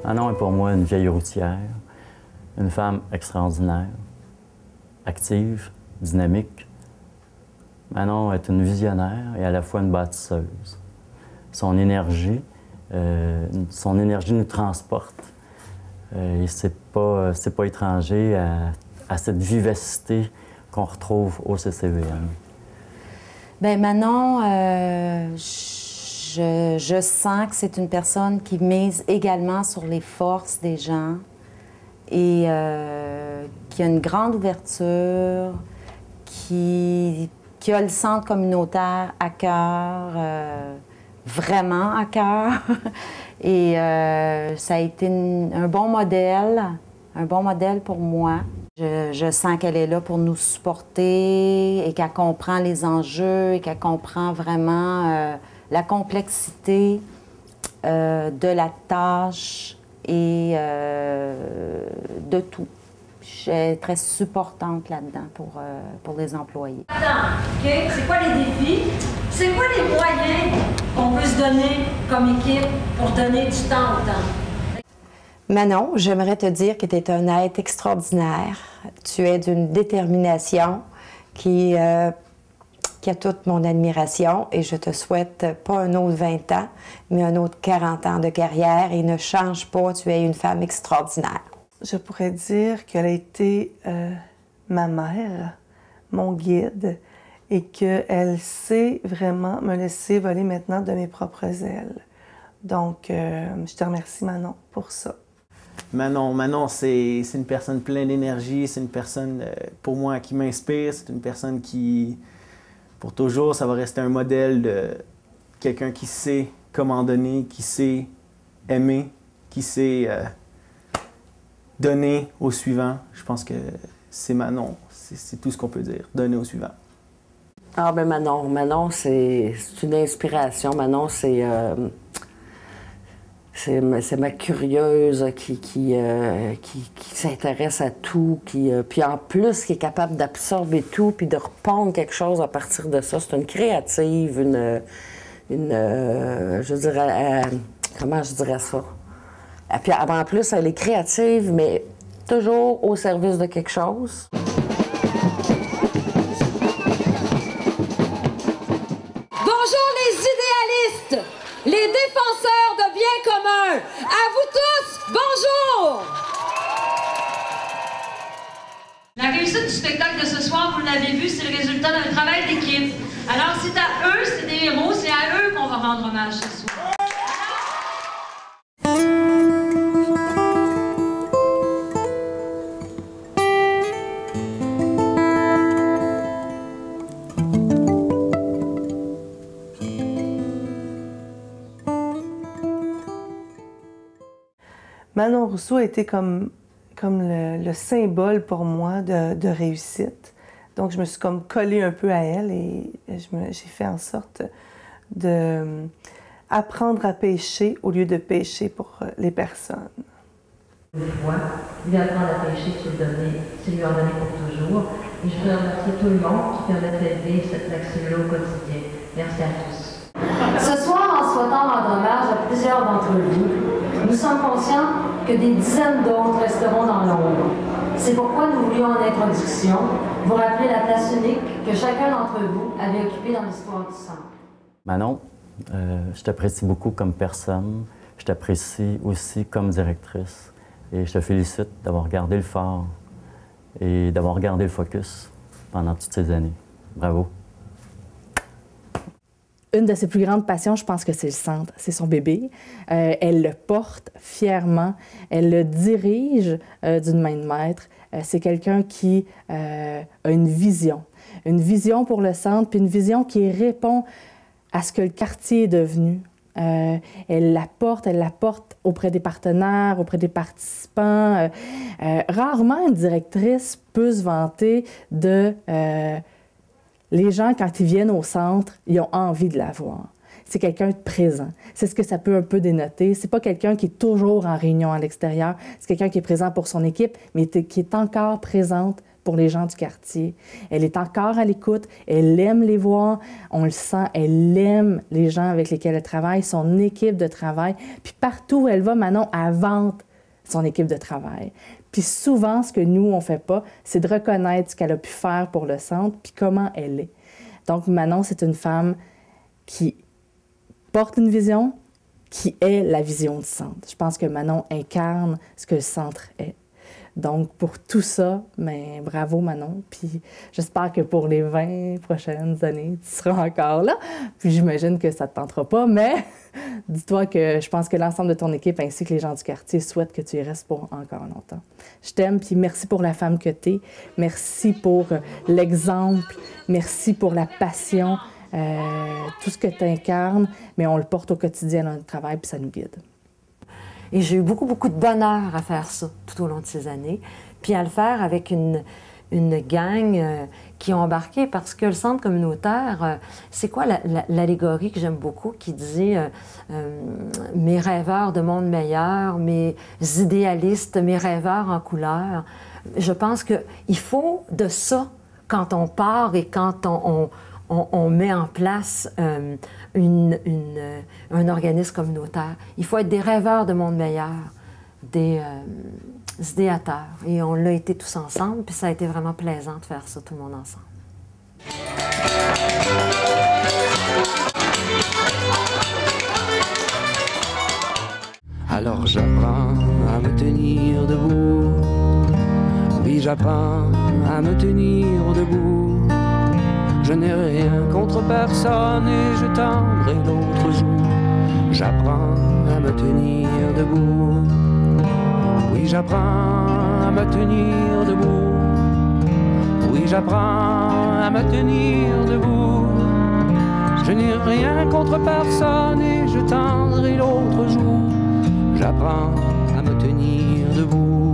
Manon est pour moi une vieille routière, une femme extraordinaire, active, dynamique. Manon est une visionnaire et à la fois une bâtisseuse. Son énergie nous transporte. Et c'est pas étranger à cette vivacité qu'on retrouve au CCVM. Bien, Manon, je sens que c'est une personne qui mise également sur les forces des gens et qui a une grande ouverture, qui a le centre communautaire à cœur, vraiment à cœur. Et ça a été un bon modèle pour moi. Je sens qu'elle est là pour nous supporter et qu'elle comprend les enjeux et qu'elle comprend vraiment la complexité de la tâche et de tout. Je suis très supportante là-dedans pour les employés. Attends, OK? C'est quoi les défis? C'est quoi les moyens qu'on peut se donner comme équipe pour donner du temps au temps? Manon, j'aimerais te dire que tu es un être extraordinaire. Tu es d'une détermination qui a toute mon admiration et je te souhaite pas un autre 20 ans, mais un autre 40 ans de carrière et ne change pas, tu es une femme extraordinaire. Je pourrais dire qu'elle a été ma mère, mon guide, et qu'elle sait vraiment me laisser voler maintenant de mes propres ailes. Donc, je te remercie, Manon, pour ça. Manon, c'est une personne pleine d'énergie, c'est une personne, pour moi, qui m'inspire, c'est une personne qui, pour toujours, ça va rester un modèle de quelqu'un qui sait comment donner, qui sait aimer, qui sait donner au suivant. Je pense que c'est Manon, c'est tout ce qu'on peut dire, donner au suivant. Ah ben Manon, c'est une inspiration. Manon, c'est ma curieuse qui s'intéresse à tout, puis en plus qui est capable d'absorber tout puis de repondre quelque chose à partir de ça. C'est une créative, je dirais, comment je dirais ça? Et puis en plus, elle est créative, mais toujours au service de quelque chose. Bonjour les idéalistes, les défenseurs de biens communs. À vous tous, bonjour! La réussite du spectacle de ce soir, vous l'avez vu, c'est le résultat d'un travail d'équipe. Alors c'est à eux, c'est des héros, c'est à eux qu'on va rendre hommage ce soir. Manon Rousseau a été comme le symbole pour moi de réussite. Donc, je me suis comme collée un peu à elle et j'ai fait en sorte d'apprendre à pêcher au lieu de pêcher pour les personnes. Des fois, lui apprendre à pêcher, c'est lui en donner pour toujours. Et je voudrais remercier tout le monde qui permet d'élever cette action-là au quotidien. Merci à tous. Ce soir, en souhaitant rendre hommage à plusieurs d'entre vous, nous sommes conscients que des dizaines d'autres resteront dans l'ombre. C'est pourquoi nous voulions en introduction vous rappeler la place unique que chacun d'entre vous avait occupée dans l'histoire du centre. Manon, je t'apprécie beaucoup comme personne, je t'apprécie aussi comme directrice et je te félicite d'avoir gardé le phare et d'avoir gardé le focus pendant toutes ces années. Bravo. Une de ses plus grandes passions, je pense que c'est le centre, c'est son bébé. Elle le porte fièrement, elle le dirige d'une main de maître. C'est quelqu'un qui a une vision pour le centre, puis une vision qui répond à ce que le quartier est devenu. Elle la porte auprès des partenaires, auprès des participants. Rarement une directrice peut se vanter de... les gens, quand ils viennent au centre, ils ont envie de la voir. c'est quelqu'un de présent. C'est ce que ça peut un peu dénoter. C'est pas quelqu'un qui est toujours en réunion à l'extérieur. C'est quelqu'un qui est présent pour son équipe, mais qui est encore présente pour les gens du quartier. Elle est encore à l'écoute, elle aime les voir, on le sent, elle aime les gens avec lesquels elle travaille, son équipe de travail. Puis partout où elle va, Manon, elle vante son équipe de travail. Puis souvent, ce que nous, on fait pas, c'est de reconnaître ce qu'elle a pu faire pour le centre, puis comment elle est. Donc Manon, c'est une femme qui porte une vision, qui est la vision du centre. Je pense que Manon incarne ce que le centre est. Donc, pour tout ça, bien, bravo Manon. Puis j'espère que pour les 20 prochaines années, tu seras encore là. Puis j'imagine que ça ne te tentera pas, mais dis-toi que je pense que l'ensemble de ton équipe ainsi que les gens du quartier souhaitent que tu y restes pour encore longtemps. Je t'aime, puis merci pour la femme que tu es. Merci pour l'exemple. Merci pour la passion. Tout ce que tu incarnes, mais on le porte au quotidien dans notre travail, puis ça nous guide. Et j'ai eu beaucoup de bonheur à faire ça tout au long de ces années, puis à le faire avec une gang qui ont embarqué, parce que le centre communautaire, c'est quoi l'allégorie que j'aime beaucoup, qui dit mes rêveurs de monde meilleur, mes idéalistes, mes rêveurs en couleur. Je pense qu'il faut de ça quand on part et quand on met en place un organisme communautaire. Il faut être des rêveurs de monde meilleur, des idéateurs. Et on l'a été tous ensemble, puis ça a été vraiment plaisant de faire ça, tout le monde ensemble. Alors j'apprends à me tenir debout. Oui, j'apprends à me tenir debout. Je n'ai rien contre personne et je tendrai l'autre joue. J'apprends à me tenir debout. Oui, j'apprends à me tenir debout. Oui, j'apprends à me tenir debout. Je n'ai rien contre personne et je tendrai l'autre joue. J'apprends à me tenir debout.